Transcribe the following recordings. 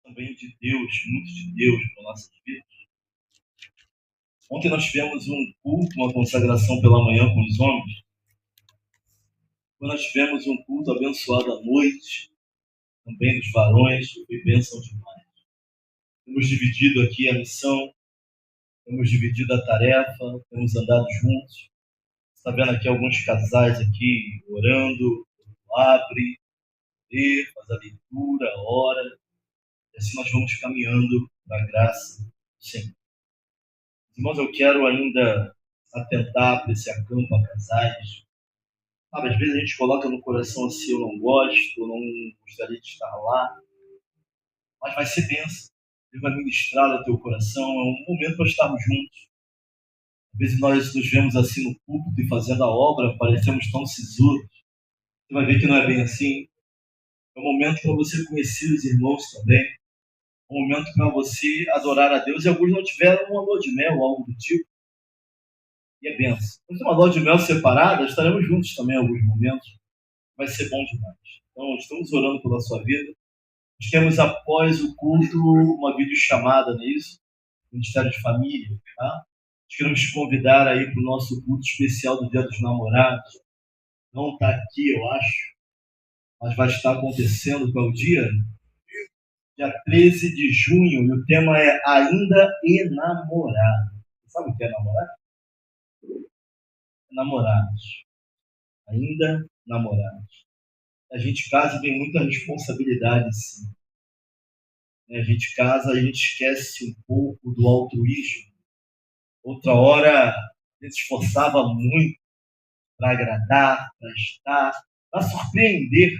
também de Deus, muito de Deus para nossas vidas. Ontem nós tivemos um culto, uma consagração pela manhã com os homens. Quando nós tivemos um culto abençoado à noite, também dos varões, foi bênção demais. Temos dividido aqui a missão, temos dividido a tarefa, temos andado juntos. Está vendo aqui alguns casais aqui orando, abre, lê, faz a leitura, ora. E assim nós vamos caminhando para a graça do Senhor. Irmãos, eu quero ainda atentar para esse acampo a casais. Sabe, às vezes a gente coloca no coração assim, eu não gosto, eu não gostaria de estar lá, mas vai ser bênção. Ele vai ministrar no teu coração, é um momento para estarmos juntos. Às vezes nós nos vemos assim no púlpito e fazendo a obra, parecemos tão sisudos. Você vai ver que não é bem assim. É um momento para você conhecer os irmãos também. É um momento para você adorar a Deus. E alguns não tiveram uma lua de mel ou algo do tipo. E é bênção. Quando uma lua de mel separada, estaremos juntos também em alguns momentos. Vai ser bom demais. Então, estamos orando pela sua vida. Nós temos, após o culto, uma videochamada, não é isso? Ministério de Família, tá? Nós queremos te convidar aí para o nosso culto especial do Dia dos Namorados. Não está aqui, eu acho, mas vai estar acontecendo. Qual é o dia? Dia 13 de junho, e o tema é Ainda Enamorado. Sabe o que é namorar? Namorados. Ainda namorados. A gente casa e tem muita responsabilidade, sim. A gente casa, a gente esquece um pouco do altruísmo. Outra hora, a gente se esforçava muito para agradar, para estar, para surpreender.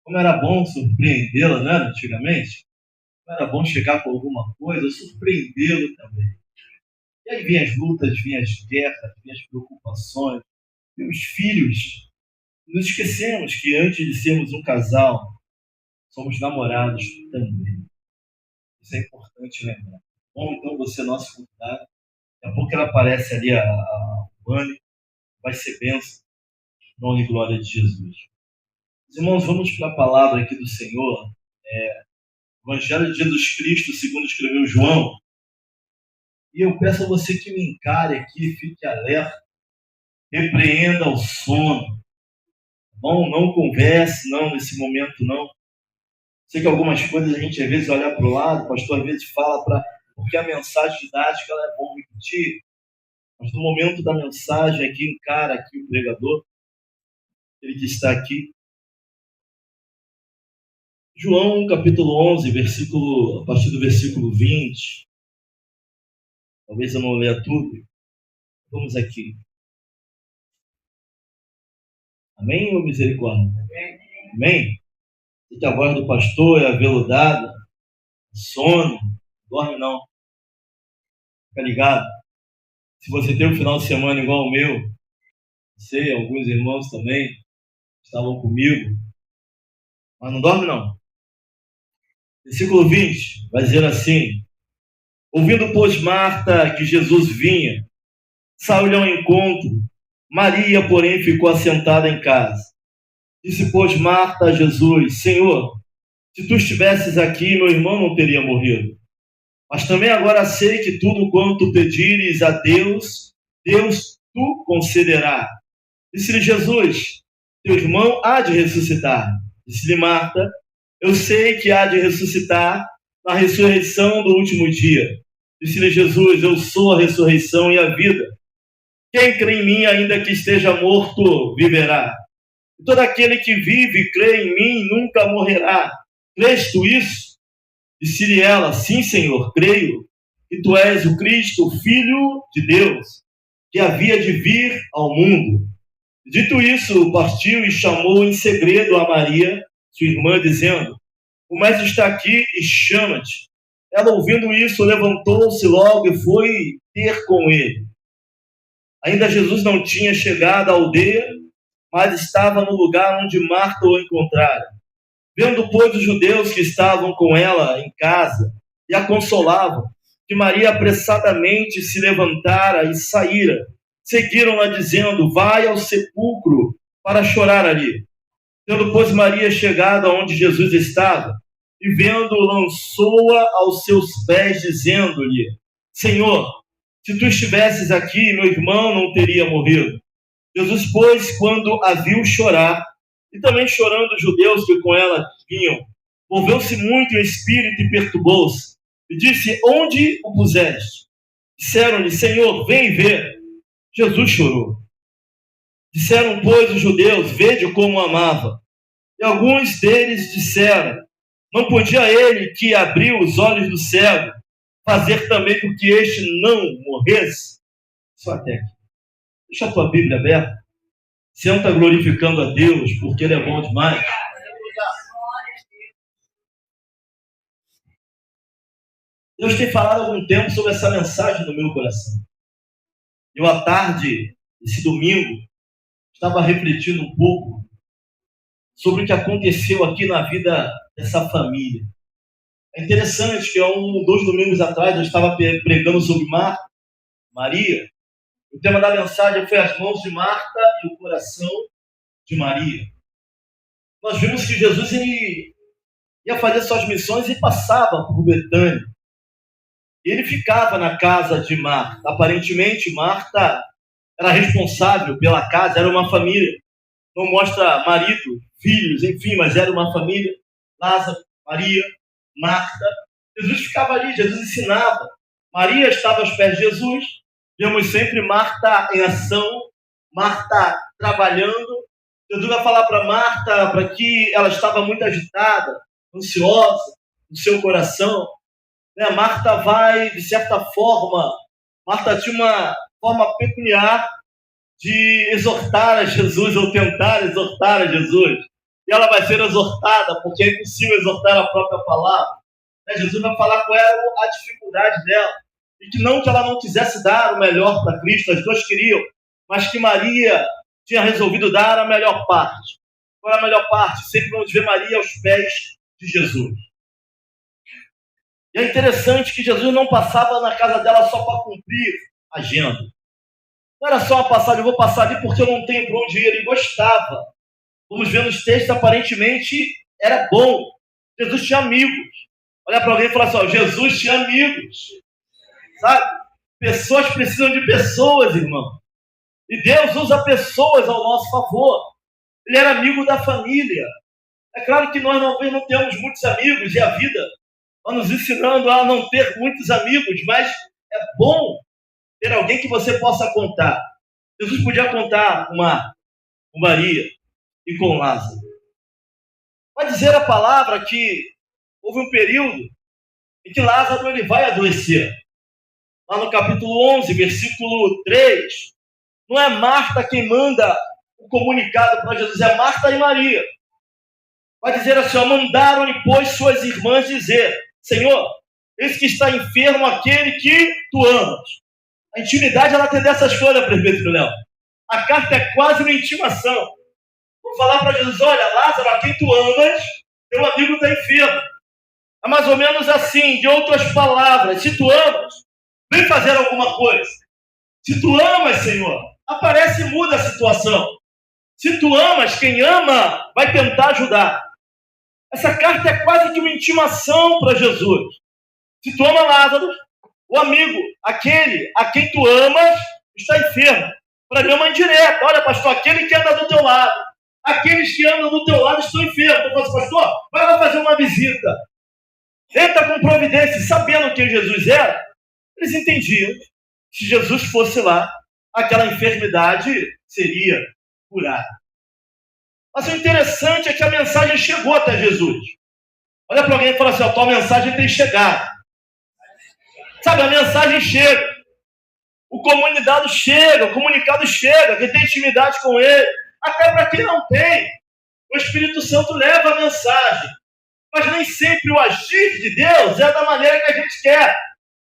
Como era bom surpreendê-la, né, antigamente? Como era bom chegar com alguma coisa, surpreendê-lo também. E aí vinham as lutas, vinham as guerras, vinham as preocupações, vinham os filhos. Nos esquecemos que antes de sermos um casal, somos namorados também. Isso é importante lembrar. Bom, então você é nosso convidado. Daqui a pouco ela aparece ali, a Vânia. Vai ser bênção. Em nome e glória de Jesus. Irmãos, vamos para a palavra aqui do Senhor. Evangelho de Jesus Cristo, segundo escreveu João. E eu peço a você que me encare aqui, fique alerta. Repreenda o sono. Bom, não converse, não, nesse momento não. Sei que algumas coisas a gente às vezes olha para o lado, o pastor às vezes fala porque a mensagem didática ela é bom repetir, mas no momento da mensagem aqui, encara aqui o pregador, ele que está aqui. João capítulo 11, a partir do versículo 20. Talvez eu não leia tudo. Vamos aqui. Amém ou misericórdia? Amém? E que a voz do pastor é aveludada, sono, dorme não. Fica ligado. Se você tem um final de semana igual ao meu, sei, alguns irmãos também estavam comigo, mas não dorme não. Versículo 20 vai dizer assim: ouvindo, pois, Marta que Jesus vinha, saiu-lhe ao encontro. Maria, porém, ficou assentada em casa. Disse, pois, Marta a Jesus: Senhor, se tu estivesses aqui, meu irmão não teria morrido. Mas também agora sei que tudo quanto pedires a Deus, Deus tu concederá. Disse-lhe Jesus: teu irmão há de ressuscitar. Disse-lhe Marta: eu sei que há de ressuscitar na ressurreição do último dia. Disse-lhe Jesus: eu sou a ressurreição e a vida. Quem crê em mim, ainda que esteja morto, viverá. E todo aquele que vive e crê em mim nunca morrerá. Crês tu isso? Disse-lhe ela: sim, Senhor, creio que tu és o Cristo, o Filho de Deus, que havia de vir ao mundo. Dito isso, partiu e chamou em segredo a Maria, sua irmã, dizendo: o mestre está aqui e chama-te. Ela, ouvindo isso, levantou-se logo e foi ter com ele. Ainda Jesus não tinha chegado à aldeia, mas estava no lugar onde Marta o encontrara. Vendo, pois, os judeus que estavam com ela em casa e a consolavam, que Maria apressadamente se levantara e saíra, seguiram-na dizendo: vai ao sepulcro para chorar ali. Tendo, pois, Maria chegado aonde Jesus estava, e vendo, lançou-a aos seus pés, dizendo-lhe: Senhor, se tu estivesses aqui, meu irmão não teria morrido. Jesus, pois, quando a viu chorar, e também chorando os judeus que com ela vinham, moveu-se muito em espírito e perturbou-se, e disse: Onde o puseste? Disseram-lhe: Senhor, vem ver. Jesus chorou. Disseram, pois, os judeus: Vede como amava. E alguns deles disseram: Não podia ele, que abriu os olhos do cego, fazer também com que este não morresse? Só até aqui. Deixa a tua Bíblia aberta. Senta glorificando a Deus, porque Ele é bom demais. Deus tem falado há algum tempo sobre essa mensagem no meu coração. Eu, à tarde, esse domingo, estava refletindo um pouco sobre o que aconteceu aqui na vida dessa família. É interessante que há 2 domingos atrás eu estava pregando sobre Marta, Maria. O tema da mensagem foi as mãos de Marta e o coração de Maria. Nós vimos que Jesus ele ia fazer suas missões e passava por Betânia. Ele ficava na casa de Marta. Aparentemente, Marta era responsável pela casa, era uma família. Não mostra marido, filhos, enfim, mas era uma família. Lázaro, Maria, Marta. Jesus ficava ali, Jesus ensinava. Maria estava aos pés de Jesus. Vemos sempre Marta em ação, Marta trabalhando. Jesus vai falar para Marta para que ela estava muito agitada, ansiosa no seu coração. Marta vai, de certa forma, Marta tinha uma forma peculiar de exortar a Jesus, ou tentar exortar a Jesus. E ela vai ser exortada, porque é impossível exortar a própria palavra. Jesus vai falar com ela a dificuldade dela. E que ela não quisesse dar o melhor para Cristo, as duas queriam, mas que Maria tinha resolvido dar a melhor parte. Qual era a melhor parte? Sempre vamos ver Maria aos pés de Jesus. E é interessante que Jesus não passava na casa dela só para cumprir a agenda. Não era só uma passagem, eu vou passar ali porque eu não tenho para onde ir. Ele gostava. Vamos ver nos textos, aparentemente era bom. Jesus tinha amigos. Olha para alguém e fala assim: Jesus tinha amigos. Sabe? Pessoas precisam de pessoas, irmão. E Deus usa pessoas ao nosso favor. Ele era amigo da família. É claro que nós não temos muitos amigos e a vida vai nos ensinando a não ter muitos amigos, mas é bom ter alguém que você possa contar. Jesus podia contar com Maria e com Lázaro. Vai dizer a palavra que houve um período em que Lázaro ele vai adoecer. Lá no capítulo 11, versículo 3, não é Marta quem manda o comunicado para Jesus, é Marta e Maria. Vai dizer assim: mandaram-lhe, pois, suas irmãs dizer: Senhor, eis que está enfermo aquele que tu amas. A intimidade, ela tem dessas coisas, presbítero Léo. A carta é quase uma intimação. Vou falar para Jesus: olha, Lázaro, a quem tu amas, teu amigo está enfermo. É mais ou menos assim, de outras palavras: se tu amas, vem fazer alguma coisa. Se tu amas, Senhor, aparece e muda a situação. Se tu amas, quem ama vai tentar ajudar. Essa carta é quase que uma intimação para Jesus. Se tu ama Lázaro, o amigo, aquele a quem tu amas, está enfermo. Para mim é uma indireta. Olha, pastor, aquele que anda do teu lado, aqueles que andam do teu lado estão enfermos. Eu falo assim: pastor, vai lá fazer uma visita. Entra com providência. Sabendo quem Jesus era, eles entendiam que se Jesus fosse lá, aquela enfermidade seria curada. Mas o interessante é que a mensagem chegou até Jesus. Olha para alguém e fala assim: a tua mensagem tem chegado. Sabe, a mensagem chega. O comunicado chega. Quem tem intimidade com ele. Até para quem não tem. O Espírito Santo leva a mensagem. Mas nem sempre o agir de Deus é da maneira que a gente quer.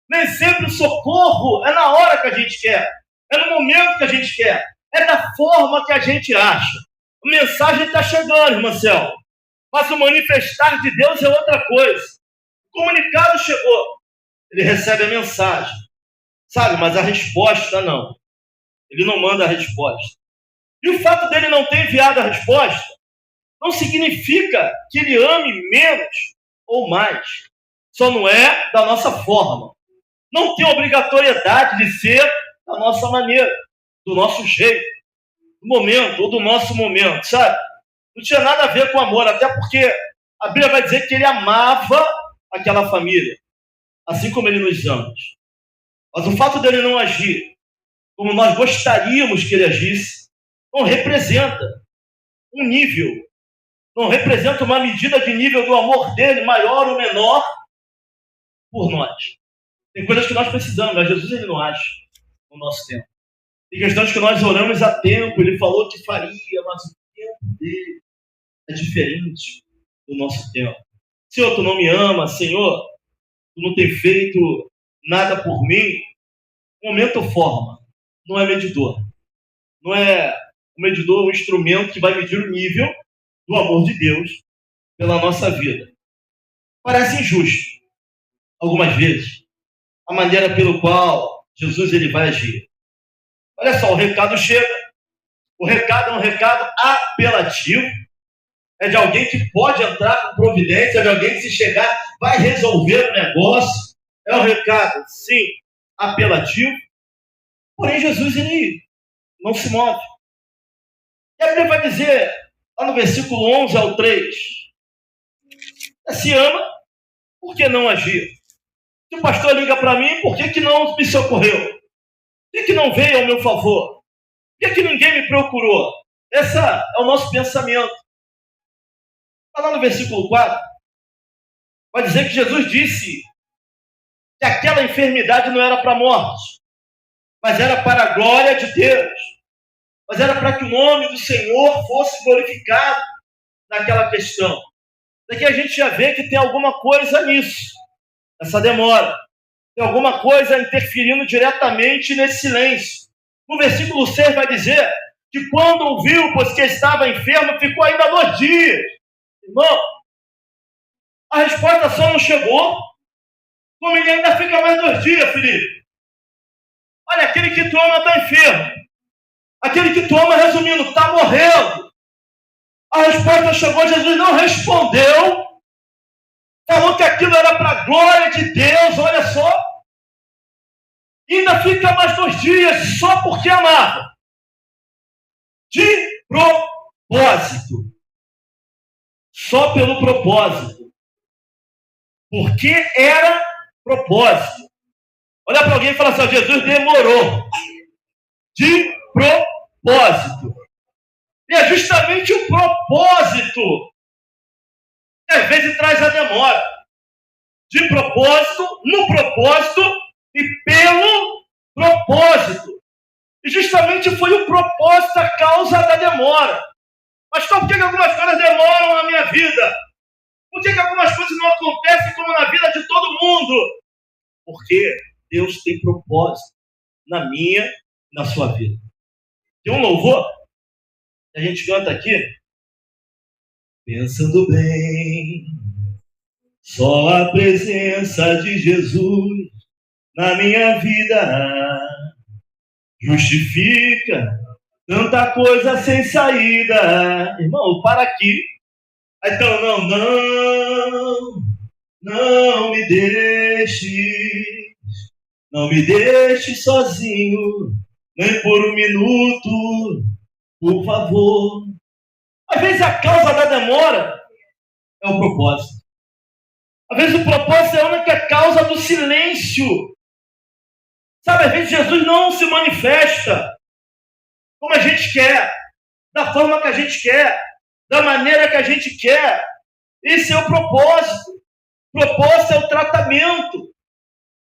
Nem sempre o socorro é na hora que a gente quer. É no momento que a gente quer. É da forma que a gente acha. A mensagem está chegando, irmã Céu. Mas o manifestar de Deus é outra coisa. O comunicado chegou. Ele recebe a mensagem. Sabe, mas a resposta não. Ele não manda a resposta. E o fato dele não ter enviado a resposta não significa que ele ame menos ou mais. Só não é da nossa forma. Não tem obrigatoriedade de ser da nossa maneira, do nosso jeito, do momento, ou do nosso momento, sabe? Não tinha nada a ver com amor, até porque a Bíblia vai dizer que ele amava aquela família, assim como ele nos ama. Mas o fato dele não agir como nós gostaríamos que ele agisse, não representa um nível, não representa uma medida de nível do amor dele, maior ou menor, por nós. Tem coisas que nós precisamos, mas Jesus ele não age no nosso tempo. Tem questões que nós oramos a tempo, ele falou que faria, mas o tempo dele é diferente do nosso tempo. Senhor, tu não me ama, Senhor, tu não tem feito nada por mim. Momento ou forma, não é medidor. Não é o medidor, o instrumento que vai medir o nível do amor de Deus pela nossa vida. Parece injusto, algumas vezes, a maneira pelo qual Jesus ele vai agir. Olha só, o recado chega. O recado é um recado apelativo. É de alguém que pode entrar com providência, é de alguém que se chegar vai resolver o negócio. É um recado, sim, apelativo. Porém, Jesus ele não se move. E a Bíblia vai dizer, lá no versículo 11 ao 3, se ama, por que não agir? Se o pastor liga para mim, por que não me socorreu? Por que não veio ao meu favor? Por que ninguém me procurou? Esse é o nosso pensamento. Lá no versículo 4, vai dizer que Jesus disse que aquela enfermidade não era para a morte, mas era para a glória de Deus. Mas era para que o nome do Senhor fosse glorificado naquela questão. Daqui a gente já vê que tem alguma coisa nisso, essa demora. Tem alguma coisa interferindo diretamente nesse silêncio. No versículo 6 vai dizer que quando ouviu, pois que estava enfermo, ficou ainda 2 dias. Irmão, a resposta só não chegou, como ele ainda fica mais 2 dias, Felipe. Olha, aquele que tu ama está enfermo. Aquele que tu ama, resumindo, está morrendo. A resposta chegou, Jesus não respondeu. Falou que aquilo era para a glória de Deus, olha só. E ainda fica mais 2 dias só porque amava. De propósito. Só pelo propósito. Porque era propósito. Olha para alguém e fala assim, Jesus demorou. De propósito. E é justamente o propósito que às vezes traz a demora. De propósito, no propósito e pelo propósito. E justamente foi o propósito a causa da demora. Mas por que algumas coisas demoram na minha vida? Por que algumas coisas não acontecem como na vida de todo mundo? Porque Deus tem propósito na minha e na sua vida. Tem um louvor que a gente canta aqui. Pensando bem, só a presença de Jesus na minha vida justifica tanta coisa sem saída. Irmão, para aqui. Então, não me deixe sozinho, nem por um minuto, por favor. Às vezes a causa da demora é o propósito. Às vezes o propósito é a única causa do silêncio. Sabe, às vezes Jesus não se manifesta como a gente quer, da forma que a gente quer, da maneira que a gente quer. Esse é o propósito. O propósito é o tratamento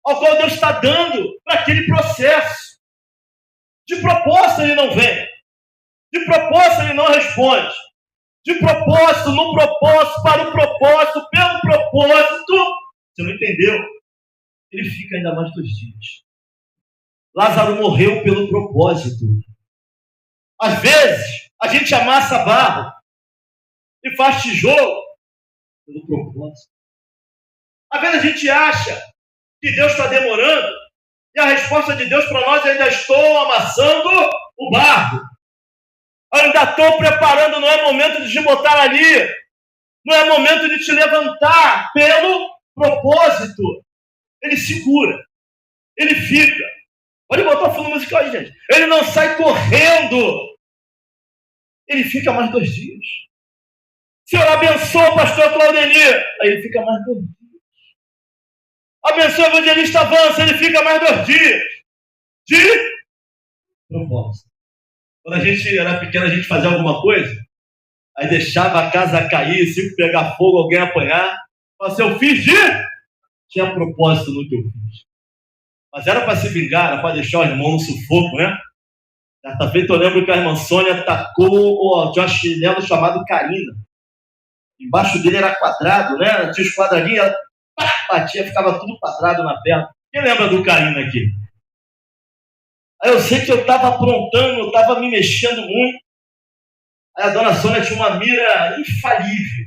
ao qual Deus está dando para aquele processo. De propósito ele não vem. De propósito ele não responde. De propósito, no propósito, para o propósito, pelo propósito. Você não entendeu? Ele fica ainda mais 2 dias. Lázaro morreu pelo propósito. Às vezes, a gente amassa barro e faz tijolo pelo propósito. Às vezes a gente acha que Deus está demorando e a resposta de Deus para nós é: ainda estou amassando o barro. Eu ainda estou preparando, não é momento de te botar ali. Não é momento de te levantar pelo propósito. Ele segura. Ele fica. Pode botar o fundo musical aí, gente. Ele não sai correndo. Ele fica mais 2 dias. Senhor, abençoa o pastor Claudenir. Aí ele fica mais 2 dias. Abençoa o evangelista Avança. Ele fica mais 2 dias. De propósito. Quando a gente era pequeno, a gente fazia alguma coisa, aí deixava a casa cair, se pegar fogo, alguém apanhar. Falava assim, eu fiz de... Tinha propósito no que eu fiz. Mas era para se vingar, era para deixar o irmão no sufoco, né? Certa feita eu lembro que a irmã Sônia tacou de um chinelo chamado Karina. Embaixo dele era quadrado, né? Tinha os quadradinhos, ela batia, ficava tudo quadrado na perna. Quem lembra do Karina aqui? Aí eu sei que eu estava aprontando, eu estava me mexendo muito. Aí a dona Sônia tinha uma mira infalível.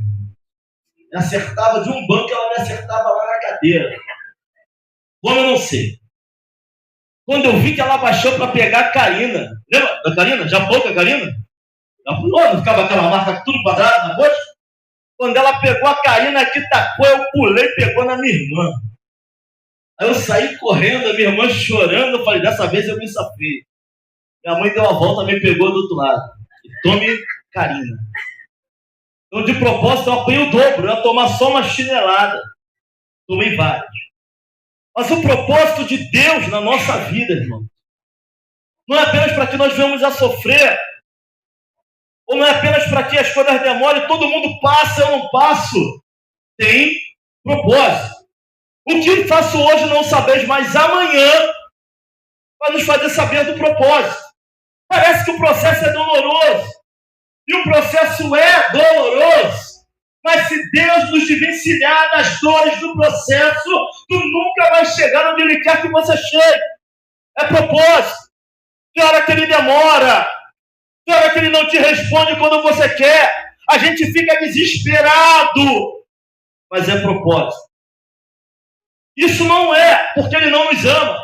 Me acertava de um banco, ela me acertava lá na cadeira. Como eu não sei. Quando eu vi que ela baixou para pegar a Karina. Lembra da Karina? Já pouca a Karina? Já pulou, não ficava aquela marca tudo quadrado na coxa? Quando ela pegou a Karina que tacou, eu pulei e pegou na minha irmã. Aí eu saí correndo, a minha irmã chorando, eu falei, dessa vez eu me safei. Minha mãe deu uma volta, me pegou do outro lado. E tome Karina. Então, de propósito, eu apanhei o dobro. Eu ia tomar só uma chinelada. Tomei várias. Mas o propósito de Deus na nossa vida, irmão, não é apenas para que nós venhamos a sofrer, ou não é apenas para que as coisas demorem, todo mundo passa, eu não passo. Tem propósito. O que faço hoje não sabeis, mas amanhã vai nos fazer saber do propósito. Parece que o processo é doloroso. E o processo é doloroso. Mas se Deus nos desvencilhar das dores do processo, tu nunca vai chegar onde Ele quer que você chegue. É propósito. Tem hora que Ele demora. Tem hora que Ele não te responde quando você quer. A gente fica desesperado. Mas é propósito. Isso não é porque Ele não nos ama.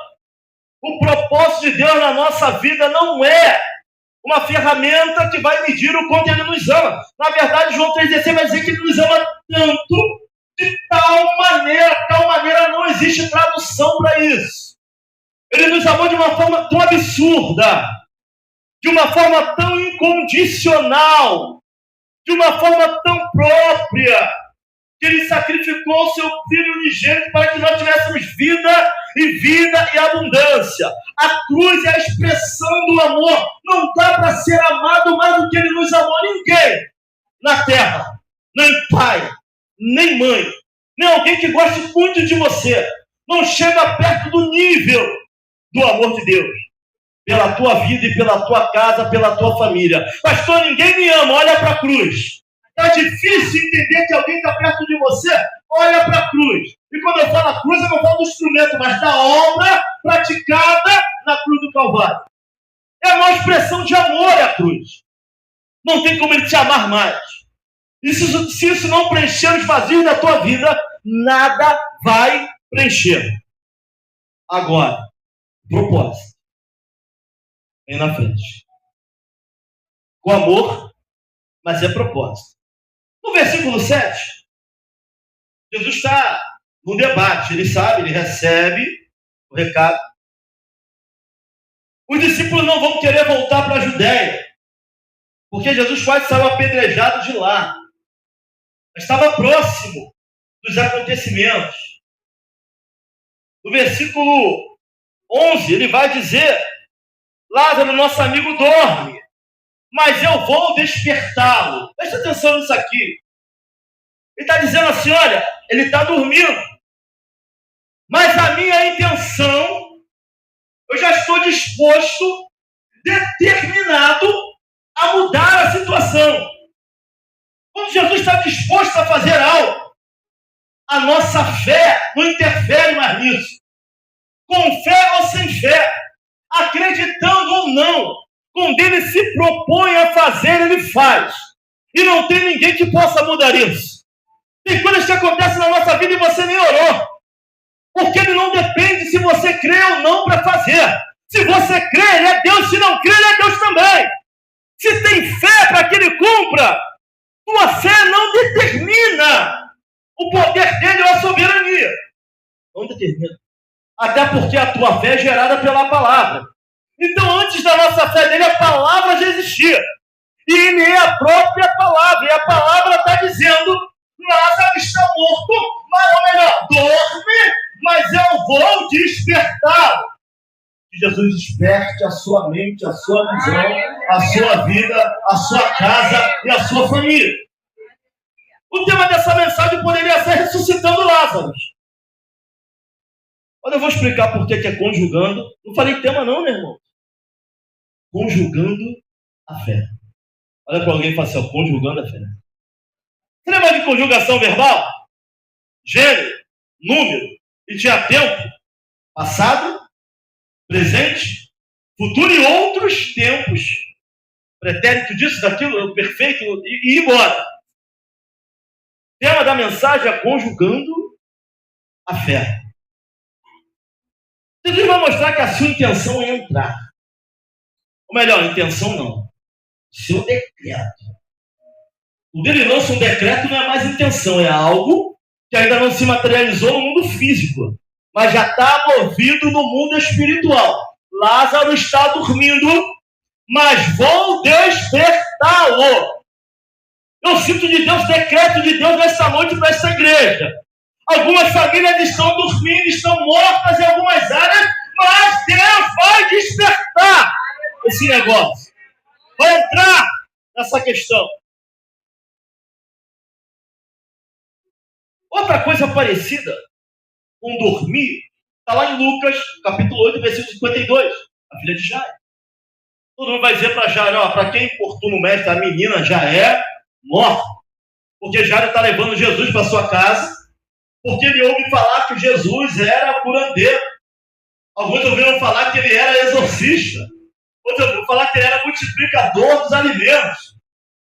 O propósito de Deus na nossa vida não é uma ferramenta que vai medir o quanto Ele nos ama. Na verdade, João 3,16 vai dizer que Ele nos ama tanto, de tal maneira não existe tradução para isso. Ele nos amou de uma forma tão absurda, de uma forma tão incondicional, de uma forma tão própria, que Ele sacrificou o seu Filho unigênito para que nós tivéssemos vida e abundância. A cruz é a expressão do amor. Não dá para ser amado mais do que Ele nos amou. Ninguém na terra, nem pai, nem mãe, nem alguém que goste muito de você, não chega perto do nível do amor de Deus. Pela tua vida e pela tua casa, pela tua família. Pastor, ninguém me ama, olha para a cruz. Está difícil entender que alguém está perto de você? Olha para a cruz. E quando eu falo a cruz, eu não falo do instrumento, mas da obra praticada na cruz do Calvário. É uma expressão de amor a cruz. Não tem como Ele te amar mais. Se isso não preencher os vazios da tua vida, nada vai preencher. Agora, propósito. Vem na frente. Com amor, mas é propósito. No versículo 7, Jesus está no debate. Ele sabe, ele recebe o recado. Os discípulos não vão querer voltar para a Judéia, porque Jesus quase saiu apedrejado de lá. Estava próximo dos acontecimentos. No versículo 11, ele vai dizer, Lázaro, nosso amigo, dorme, mas eu vou despertá-lo. Presta atenção nisso aqui. Ele está dizendo assim, olha, ele está dormindo, mas a minha intenção, eu já estou disposto, determinado a mudar a situação. Quando Jesus está disposto a fazer algo, a nossa fé não interfere mais nisso. Com fé ou sem fé, acreditando ou não, quando Ele se propõe a fazer, Ele faz. E não tem ninguém que possa mudar isso. Tem coisas que acontecem na nossa vida e você nem orou. Porque Ele não depende se você crê ou não para fazer. Se você crê, Ele é Deus. Se não crê, Ele é Deus também. Se tem fé para que Ele cumpra, tua fé não determina o poder dele ou a soberania. Não determina. Até porque a tua fé é gerada pela palavra. Então, antes da nossa fé dele, a palavra já existia. E ele é a própria palavra. E a palavra está dizendo: Lázaro está morto, mas, ou melhor, dorme, mas eu vou despertá-lo. Que Jesus desperte a sua mente, a sua visão, a sua vida, a sua casa e a sua família. O tema dessa mensagem poderia ser ressuscitando Lázaro. Olha, eu vou explicar por que é conjugando. Não falei tema não, meu irmão. Conjugando a fé. Olha para alguém e fala assim, conjugando a fé. Você lembra de conjugação verbal? Gênero, número, e tinha tempo, passado, presente, futuro e outros tempos. Pretérito disso, daquilo, perfeito, e ir embora. O tema da mensagem é conjugando a fé. Jesus vai mostrar que a sua intenção é entrar. Ou melhor, intenção não. Seu decreto. Quando ele lança um decreto, não é mais intenção, é algo que ainda não se materializou no mundo físico, mas já está movido no mundo espiritual. Lázaro está dormindo, mas vou despertá-lo. Eu sinto de Deus, decreto de Deus nessa noite para essa igreja. Algumas famílias estão dormindo, estão mortas em algumas áreas, mas Deus vai despertar esse negócio. Vai entrar nessa questão. Outra coisa parecida com dormir está lá em Lucas, capítulo 8, versículo 52. A filha de Jairo. Todo mundo vai dizer para Jairo, para quem importuna o mestre, a menina já é morta. Porque Jairo está levando Jesus para sua casa, porque ele ouve falar que Jesus era curandeiro. Alguns ouviram falar que ele era exorcista. Outros ouviram falar que ele era multiplicador dos alimentos.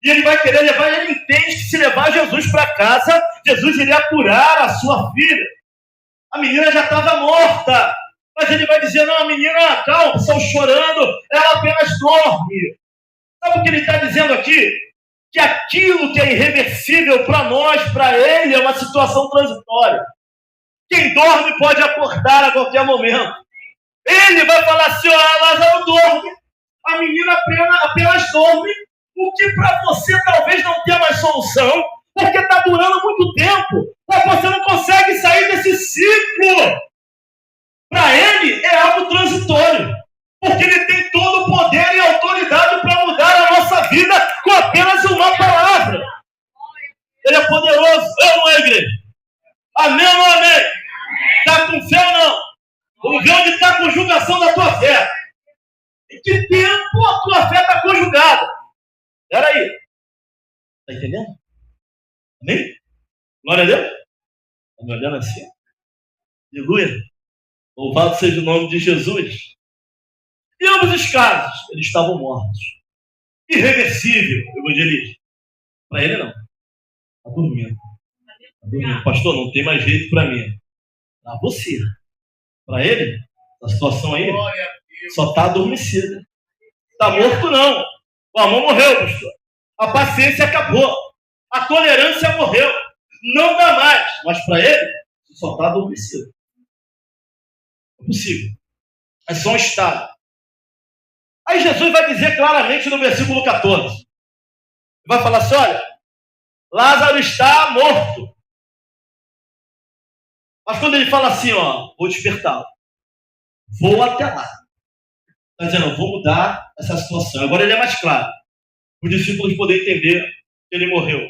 E ele vai querer levar, ele entende que se levar Jesus para casa, Jesus iria curar a sua filha. A menina já estava morta. Mas ele vai dizer, não, a menina, calma, estão chorando, ela apenas dorme. Sabe o que ele está dizendo aqui? Que aquilo que é irreversível para nós, para ele, é uma situação transitória. Quem dorme pode acordar a qualquer momento. Ele vai falar assim, Lázaro dorme, a menina apenas dorme, o que para você talvez não tenha mais solução, porque está durando muito tempo, mas você não consegue sair desse ciclo. Para ele é algo transitório, porque ele tem todo o poder e autoridade para mudar a nossa vida com apenas uma palavra. Ele é poderoso, eu não é, igreja? Amém ou não amém? Está com fé ou não? Vamos ver onde está a conjugação da tua fé. Em que tempo a tua fé está conjugada? Espera aí. Está entendendo? Amém? Glória a Deus? Está me olhando assim? Aleluia. Louvado seja o nome de Jesus. Em ambos os casos, eles estavam mortos. Irreversível, evangelista. Para ele, não. Está dormindo. Está dormindo. Pastor, não tem mais jeito para mim. Para você. Para ele, a situação aí, só está adormecida. Está morto, não. O amor morreu, pastor. A paciência acabou. A tolerância morreu. Não dá mais. Mas para ele, só está adormecido. É possível. É só um estado. Aí Jesus vai dizer claramente no versículo 14. Vai falar assim, olha, Lázaro está morto. Mas quando ele fala assim, vou despertá-lo. Vou até lá. Está dizendo, vou mudar essa situação. Agora ele é mais claro. Os discípulos poderem entender que ele morreu.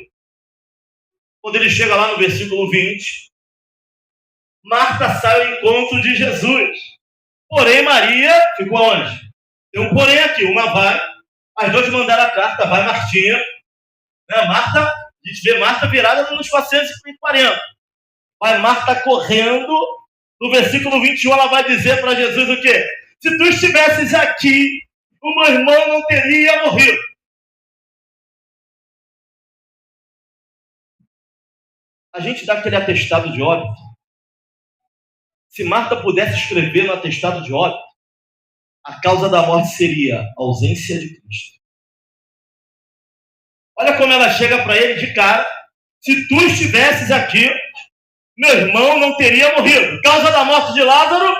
Quando ele chega lá no versículo 20, Marta sai ao encontro de Jesus. Porém, Maria ficou onde? Tem um porém aqui. Uma vai, as duas mandaram a carta, vai Martinha. Marta, a gente vê Marta virada nos 440. Vai Marta correndo. No versículo 21, ela vai dizer para Jesus o quê? Se tu estivesses aqui, o meu irmão não teria morrido. A gente dá aquele atestado de óbito. Se Marta pudesse escrever no atestado de óbito, a causa da morte seria ausência de Cristo. Olha como ela chega para ele de cara, Se tu estivesses aqui, meu irmão não teria morrido. Causa da morte de Lázaro,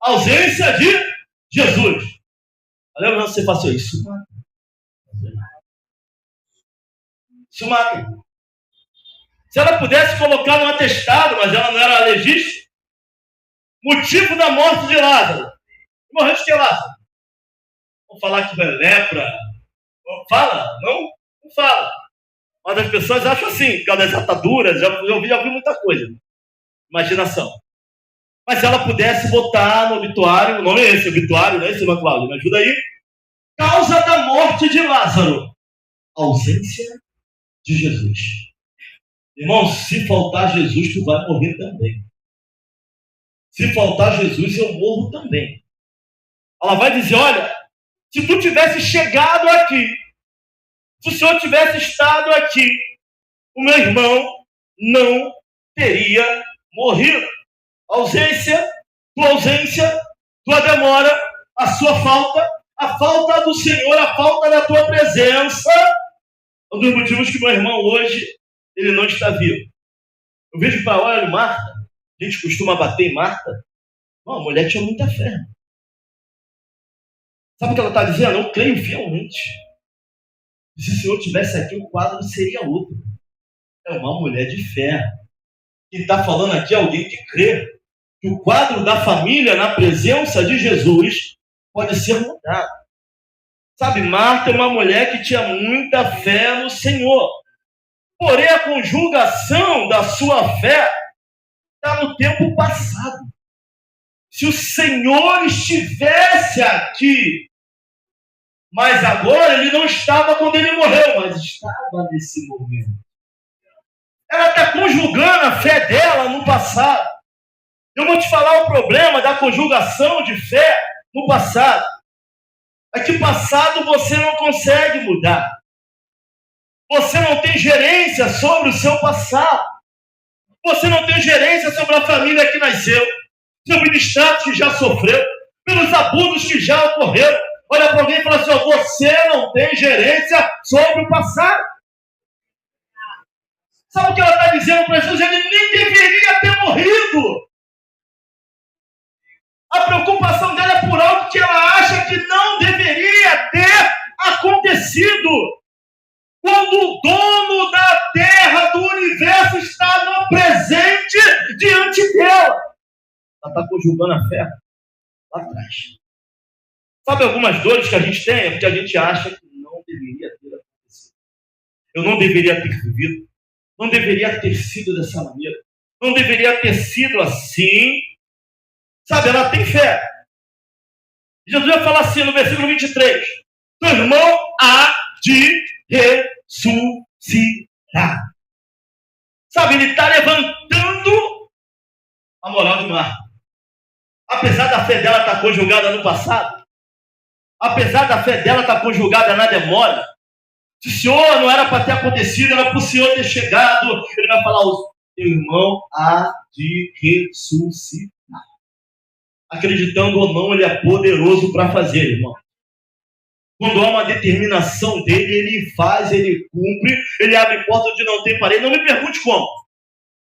ausência de Jesus. Lembra quando você passou isso? Isso mata. Se ela pudesse colocar no atestado, mas ela não era legista, motivo da morte de Lázaro. Morreu de que Lázaro? Vamos falar que foi lepra. Fala? Não fala. Mas as pessoas acham assim, por causa das ataduras, já vi muita coisa. Imaginação. Mas se ela pudesse botar no obituário, o nome é esse, obituário, não é esse, irmã Cláudia? Me ajuda aí. Causa da morte de Lázaro. Ausência de Jesus. Irmão, se faltar Jesus, tu vai morrer também. Se faltar Jesus, eu morro também. Ela vai dizer, olha, se tu tivesse chegado aqui, se o Senhor tivesse estado aqui, o meu irmão não teria morrido. Ausência, tua demora, a sua falta, a falta do Senhor, a falta da tua presença, um dos motivos que meu irmão hoje, ele não está vivo. Eu vejo para olha, Marta, a gente costuma bater em Marta. Não, a mulher tinha muita fé. Sabe o que ela está dizendo? Eu creio fielmente. Se o Senhor tivesse aqui, o quadro seria outro. É uma mulher de fé. Quem está falando aqui é alguém que crê que o quadro da família na presença de Jesus pode ser mudado. Sabe, Marta é uma mulher que tinha muita fé no Senhor. Porém, a conjugação da sua fé está no tempo passado. Se o Senhor estivesse aqui, mas agora ele não estava quando ele morreu, mas estava nesse momento. Ela está conjugando a fé dela no passado. Eu vou te falar o problema da conjugação de fé no passado. É que passado você não consegue mudar. Você não tem gerência sobre o seu passado. Você não tem gerência sobre a família que nasceu, sobre o status que já sofreu, pelos abusos que já ocorreram. Olha para alguém e fala assim, ó, você não tem gerência sobre o passado. Sabe o que ela está dizendo para Jesus? Ele nem deveria ter morrido. A preocupação dela é por algo que ela acha que não deveria ter acontecido. Quando o dono da terra, do universo, está no presente diante dela. Ela está conjugando a fé lá atrás. Sabe algumas dores que a gente tem? É porque a gente acha que não deveria ter acontecido. Eu não deveria ter vivido. Não deveria ter sido dessa maneira. Não deveria ter sido assim. Sabe, ela tem fé. Jesus vai falar assim no versículo 23. Teu irmão há de ressuscitar. Sabe, ele está levantando a moral de Marta. Apesar da fé dela estar conjugada no passado, apesar da fé dela estar conjugada na demora, se o Senhor não era para ter acontecido, era para o Senhor ter chegado, ele vai falar, o teu irmão há de ressuscitar. Acreditando ou não, ele é poderoso para fazer, irmão. Quando há uma determinação dele, ele faz, ele cumpre, ele abre porta onde não tem parede. Não me pergunte como.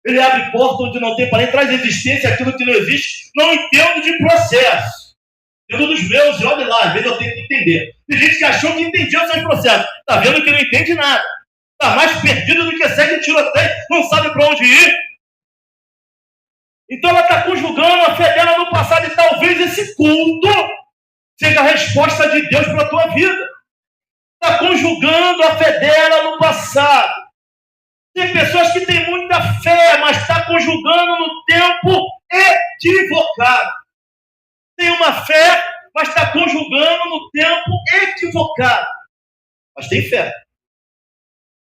Ele abre porta onde não tem parede, traz existência aquilo que não existe. Não entendo de processo. Entendo dos meus, e olha lá, às vezes eu tenho que entender. Tem gente que achou que entendia os seus processos. Está vendo que não entende nada. Está mais perdido do que segue tiroteio, não sabe para onde ir. Então ela está conjugando a fé dela no passado e talvez esse culto seja a resposta de Deus para a tua vida. Está conjugando a fé dela no passado. Tem pessoas que têm muita fé, mas está conjugando no tempo equivocado. Tem uma fé, mas está conjugando no tempo equivocado. Mas tem fé.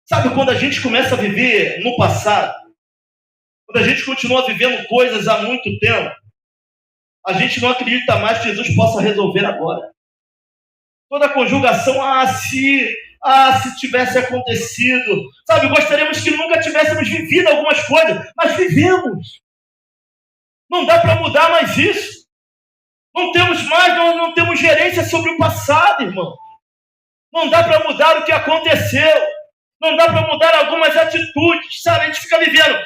Sabe quando a gente começa a viver no passado? Quando a gente continua vivendo coisas há muito tempo, a gente não acredita mais que Jesus possa resolver agora. Toda a conjugação, se tivesse acontecido. Sabe, gostaríamos que nunca tivéssemos vivido algumas coisas, mas vivemos. Não dá para mudar mais isso. Não temos mais, não temos gerência sobre o passado, irmão. Não dá para mudar o que aconteceu. Não dá para mudar algumas atitudes, sabe? A gente fica vivendo.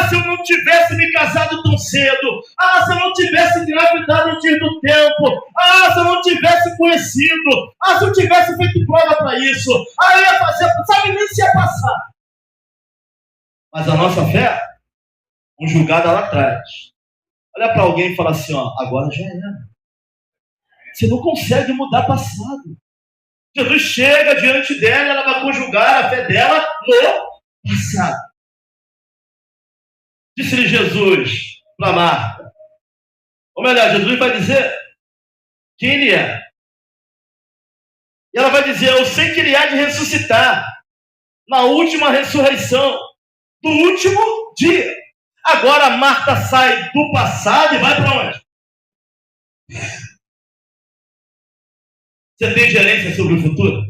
Se eu não tivesse me casado tão cedo. Se eu não tivesse engravidado antes do tempo. Se eu não tivesse conhecido. Se eu tivesse feito prova para isso. Eu ia fazer, sabe? Nem se ia passar. Mas a nossa fé, julgada lá atrás. Olha para alguém e fala assim, agora já era. Você não consegue mudar passado. Jesus chega diante dela, ela vai conjugar a fé dela no passado. Disse-lhe Jesus para Marta. Ou melhor, Jesus vai dizer quem ele é. E ela vai dizer, eu sei que ele há de ressuscitar na última ressurreição do último dia. Agora Marta sai do passado e vai para onde? Você tem gerência sobre o futuro?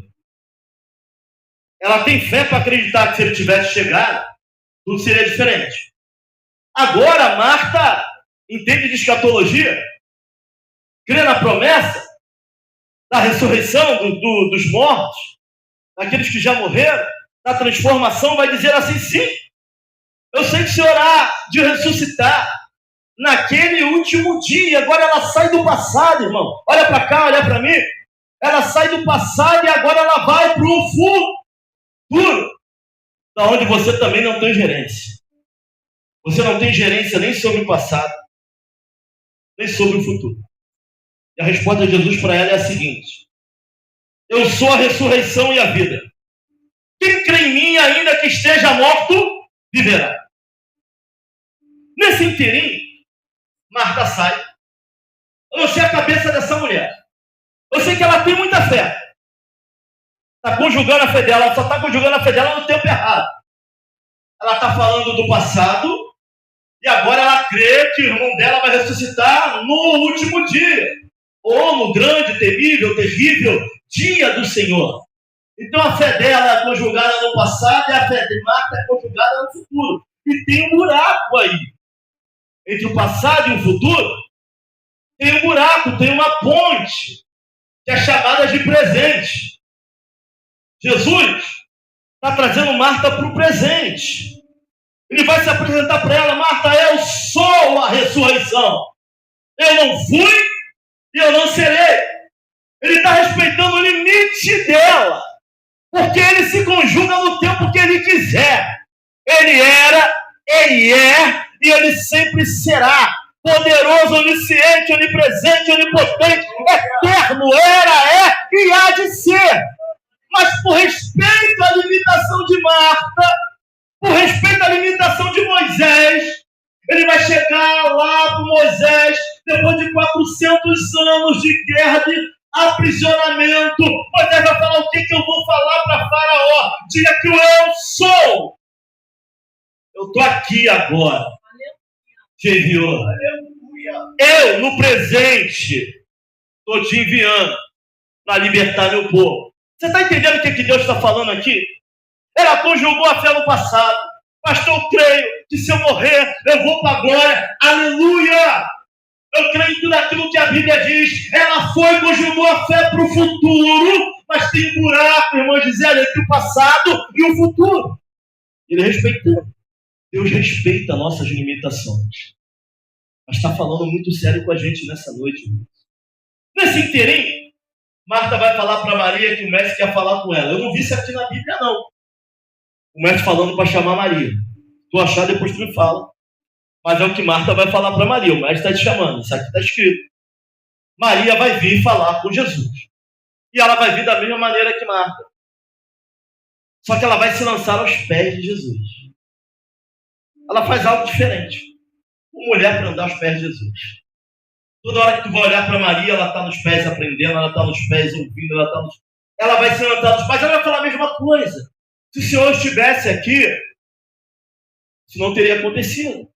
Ela tem fé para acreditar que se ele tivesse chegado, tudo seria diferente. Agora, Marta entende de escatologia, crê na promessa da ressurreição dos mortos, daqueles que já morreram, da transformação, vai dizer assim, sim, eu sei que o Senhor há de ressuscitar naquele último dia. Agora ela sai do passado, irmão. Olha para cá, olha para mim. Ela sai do passado e agora ela vai para o futuro, da onde você também não tem gerência. Você não tem gerência nem sobre o passado, nem sobre o futuro. E a resposta de Jesus para ela é a seguinte: eu sou a ressurreição e a vida. Quem crê em mim, ainda que esteja morto, viverá. Nesse inteirinho, Marta sai. Eu não sei a cabeça dessa mulher. Eu sei que ela tem muita fé. Está conjugando a fé dela, ela só está conjugando a fé dela no tempo errado. Ela está falando do passado e agora ela crê que o irmão dela vai ressuscitar no último dia. Ou no grande, temível, terrível dia do Senhor. Então a fé dela é conjugada no passado e a fé de Marta é conjugada no futuro. E tem um buraco aí. Entre o passado e o futuro, tem um buraco, tem uma ponte, que é chamada de presente. Jesus está trazendo Marta para o presente. Ele vai se apresentar para ela: Marta, eu sou a ressurreição. Eu não fui e eu não serei. Ele está respeitando o limite dela, porque ele se conjuga no tempo que ele quiser. Ele era, ele é e ele sempre será. Poderoso, onisciente, onipresente, onipotente, eterno, era, é e há de ser. Mas por respeito à limitação de Marta, por respeito à limitação de Moisés, ele vai chegar lá para Moisés, depois de 400 anos de guerra, de aprisionamento. Moisés vai falar: o que eu vou falar para Faraó? Diga que eu sou. Eu estou aqui agora. Te enviou. Eu, no presente, estou te enviando para libertar meu povo. Você está entendendo o que Deus está falando aqui? Ela conjugou a fé no passado. Pastor, eu creio que se eu morrer, eu vou para a glória. Aleluia! Eu creio em tudo aquilo que a Bíblia diz. Ela foi e conjugou a fé para o futuro, mas tem um buraco, irmão Gisele, entre o passado e o futuro. Ele respeitou. Deus respeita nossas limitações. Mas está falando muito sério com a gente nessa noite. Irmão. Nesse inteirinho, Marta vai falar para Maria que o mestre quer falar com ela. Eu não vi isso aqui na Bíblia, não. O mestre falando para chamar Maria. Tu achar, depois tu me fala. Mas é o que Marta vai falar para Maria. O mestre está te chamando. Isso aqui está escrito. Maria vai vir falar com Jesus. E ela vai vir da mesma maneira que Marta. Só que ela vai se lançar aos pés de Jesus. Ela faz algo diferente. Uma mulher para andar aos pés de Jesus. Toda hora que tu vai olhar para Maria, ela está nos pés aprendendo, ela está nos pés ouvindo, ela vai se lançar nos pés, ela vai falar a mesma coisa. Se o Senhor estivesse aqui, isso não teria acontecido.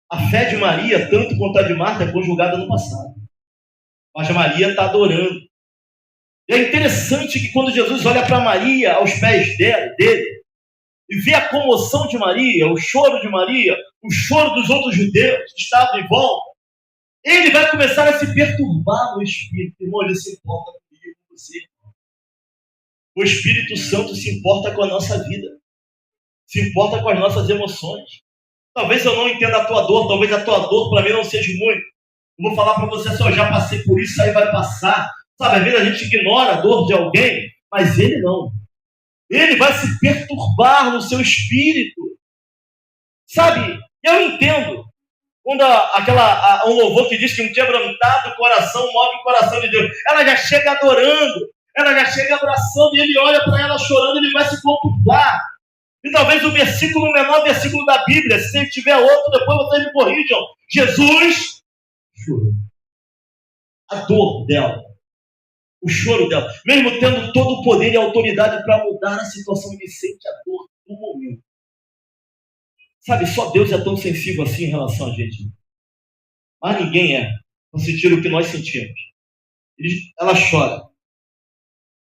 A fé de Maria, tanto quanto a de Marta, é conjugada no passado. Mas Maria está adorando. E é interessante que quando Jesus olha para Maria aos pés dele, e vê a comoção de Maria, o choro de Maria, o choro dos outros judeus que estavam em volta, ele vai começar a se perturbar no espírito. Irmão, ele se importa comigo, com você. O Espírito Santo se importa com a nossa vida, se importa com as nossas emoções. Talvez eu não entenda a tua dor, talvez a tua dor para mim não seja muito. Eu vou falar para você assim, eu já passei por isso, aí vai passar. Sabe, às vezes a gente ignora a dor de alguém, mas ele não. Ele vai se perturbar no seu espírito. Sabe, eu entendo. Quando um louvor que diz que um quebrantado coração move o coração de Deus. Ela já chega adorando, ela já chega abraçando, e ele olha para ela chorando, ele vai se conturbar. E talvez o menor versículo da Bíblia, se tiver outro, depois vocês me corrijam. Jesus chorou. A dor dela, o choro dela, mesmo tendo todo o poder e autoridade para mudar a situação, ele sente a dor do momento. Sabe, só Deus é tão sensível assim em relação a gente. Mas ninguém é, no sentido que nós sentimos. Ela chora.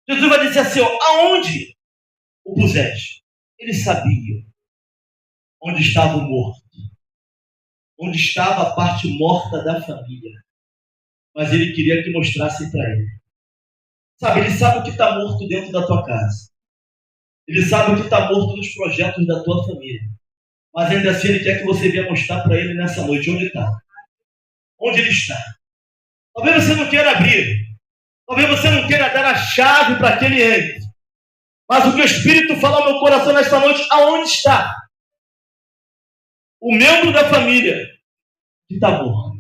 Jesus vai dizer assim, aonde o puseste? Ele sabia onde estava o morto, onde estava a parte morta da família. Mas ele queria que mostrasse para ele. Sabe, ele sabe o que está morto dentro da tua casa. Ele sabe o que está morto nos projetos da tua família. Mas ainda assim ele quer que você venha mostrar para ele nessa noite onde está. Onde ele está. Talvez você não queira abrir. Talvez você não queira dar a chave para que ele entre. Mas o que o Espírito fala ao meu coração nesta noite, aonde está o membro da família que está morto?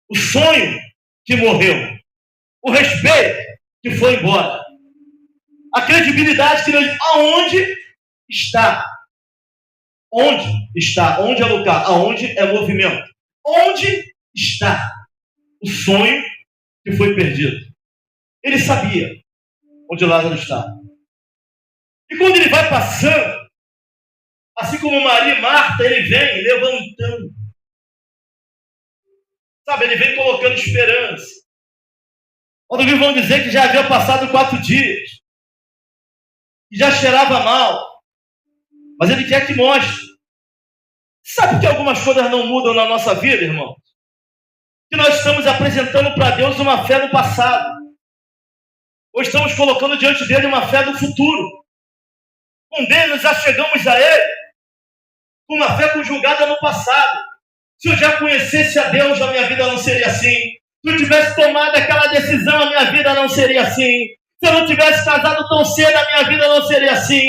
O sonho que morreu. O respeito que foi embora. A credibilidade que Deus... Aonde está? Onde está? Onde é lugar? Aonde é movimento? Onde está o sonho que foi perdido? Ele sabia onde Lázaro estava. E quando ele vai passando, assim como Maria e Marta, ele vem levantando. Sabe, ele vem colocando esperança. Quando me vão dizer que já havia passado 4 dias, que já cheirava mal, mas ele quer que mostre. Sabe que algumas coisas não mudam na nossa vida, irmão? Que nós estamos apresentando para Deus uma fé no passado. Ou estamos colocando diante dele uma fé do futuro. Com Deus nós já chegamos a ele com uma fé conjugada no passado. Se eu já conhecesse a Deus, a minha vida não seria assim. Se eu tivesse tomado aquela decisão, a minha vida não seria assim. Se eu não tivesse casado tão cedo, a minha vida não seria assim.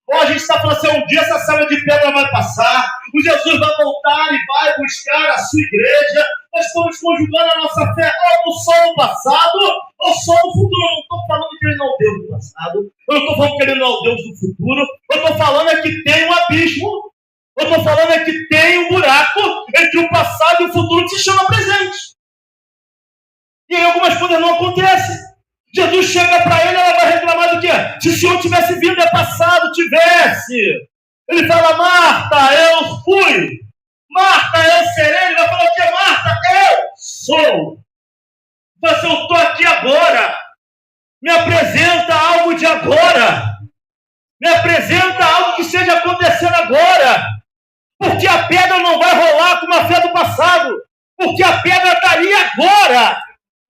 Ou a gente está falando assim, um dia essa selva de pedra vai passar, o Jesus vai voltar e vai buscar a sua igreja. Nós estamos conjugando a nossa fé ou só no passado, ou só no futuro. Eu não estou falando que ele não é o Deus do passado, eu não estou falando que ele não é o Deus do futuro, eu estou falando é que tem um abismo, eu estou falando é que tem um buraco entre o passado e o futuro que se chama presente. E aí algumas coisas não acontecem. Jesus chega para ele, ela vai reclamar do quê? Se o Senhor tivesse vindo, é passado, tivesse. Ele fala, Marta, eu fui. Marta, eu serei. Ele vai falar o quê? Marta, eu sou. Mas eu estou aqui agora. Me apresenta algo de agora. Me apresenta algo que esteja acontecendo agora. Porque a pedra não vai rolar com uma fé do passado. Porque a pedra está ali agora.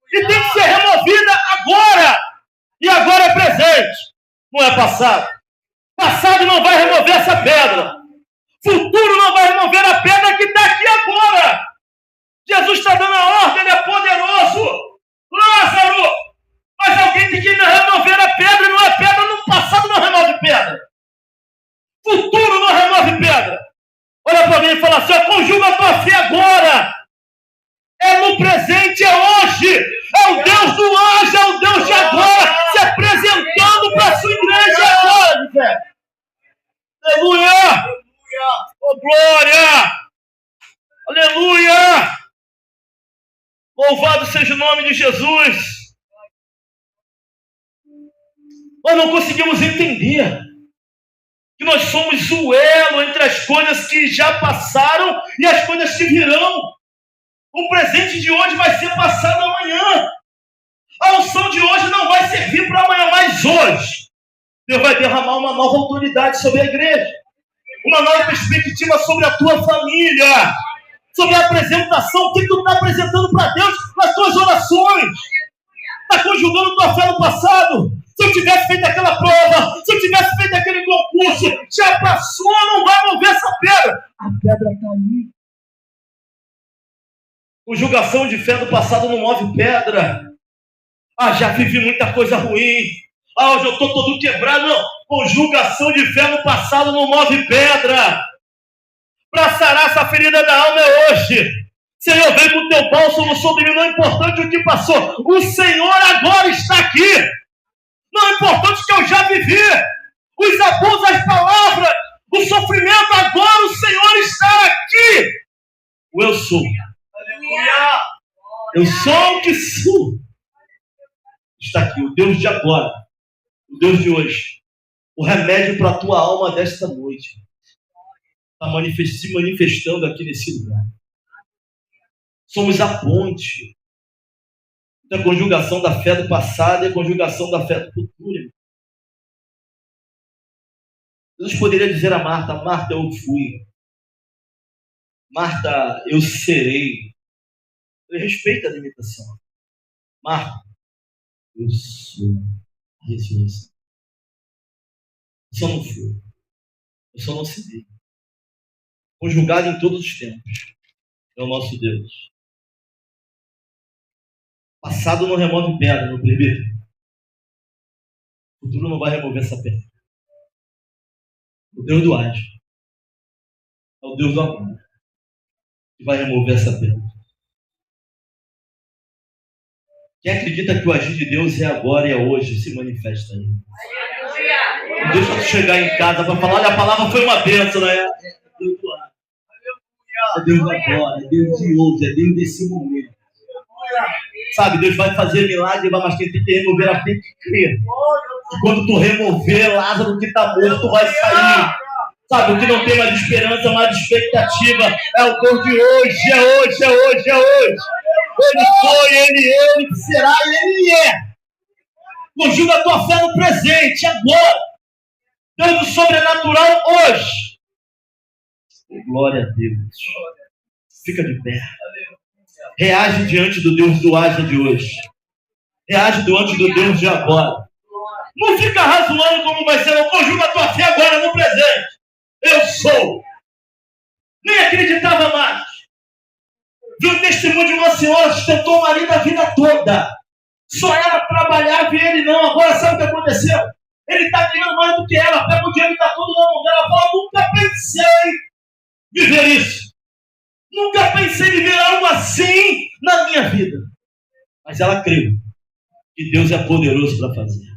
E tem que ser removida agora. E agora é presente, não é passado. Passado não vai remover essa pedra. Futuro não vai remover a pedra que está aqui agora. Jesus está dando a ordem, ele é poderoso. Lázaro, mas alguém tem que remover a pedra, não é pedra, no passado não remove pedra. Futuro não remove pedra. Olha para mim e fala assim, conjuga a tua fé agora. É no presente, é hoje. É o Deus do hoje, é o Deus de agora, se apresentando para a sua igreja agora, velho. Aleluia! Oh, glória! Aleluia! Louvado seja o nome de Jesus. Nós não conseguimos entender que nós somos o elo entre as coisas que já passaram e as coisas que virão. O presente de hoje vai ser passado amanhã. A unção de hoje não vai servir para amanhã, mas hoje Deus vai derramar uma nova autoridade sobre a igreja, uma nova perspectiva sobre a tua família, sobre a apresentação. O que tu está apresentando para Deus nas tuas orações? Está conjugando tua fé no passado? Se eu tivesse feito aquela prova, se eu tivesse feito aquele concurso, já passou, não vai mover essa pedra. A pedra está ali. Conjugação de fé do passado não move pedra. Já vivi muita coisa ruim. Hoje eu estou todo quebrado. Não. Conjugação de fé no passado não move pedra. Para sarar essa ferida da alma é hoje. Senhor, vem com o teu bálsamo sobre mim. Não é importante o que passou. O Senhor agora está aqui. Não é importante o que eu já vivi. Os abusos, as palavras, o sofrimento. Agora o Senhor está aqui. O eu sou. Eu sou o que sou. Está aqui, o Deus de agora, o Deus de hoje, o remédio para a tua alma desta noite, está se manifestando aqui nesse lugar. Somos a ponte da conjugação da fé do passado e a conjugação da fé do futuro. Jesus poderia dizer a Marta: Marta, eu fui. Marta, eu serei. Ele respeita a limitação. Marta, eu sou a ressurreição. Eu só não fui. Eu só não serei. Conjugado em todos os tempos. É o nosso Deus. Passado não remove pedra, meu primeiro. O futuro não vai remover essa pedra. O Deus do agir é o Deus do amor que vai remover essa pedra. Quem acredita que o agir de Deus é agora e é hoje, se manifesta aí. Não deixa tu chegar em casa para falar: olha, a palavra foi uma bênção, né? É Deus do agir. É Deus do agora, é Deus de hoje, é Deus desse momento. Sabe, Deus vai fazer milagre, mas quem tem que remover, ela tem que crer. E quando tu remover, Lázaro que está morto vai sair. Sabe, o que não tem mais esperança, mais expectativa, é o Deus de hoje, é hoje, é hoje, é hoje. Ele foi, ele será e ele é. Conjuga a tua fé no presente, agora. Deus do sobrenatural hoje. Glória a Deus. Fica de pé. Reage diante do Deus do haja de hoje. Reage diante do Deus de agora. Não fica razoando como vai ser, não. Conjuga a tua fé agora no presente. Eu sou. Nem acreditava mais. Vi o testemunho de uma senhora que sustentou o marido a vida toda. Só ela trabalhava e ele não. Agora sabe o que aconteceu? Ele está ganhando mais do que ela. Pega o dinheiro e está tudo na mão dela. Fala: nunca pensei viver isso. Nunca pensei viver algo assim na minha vida. Mas ela creu que Deus é poderoso para fazer.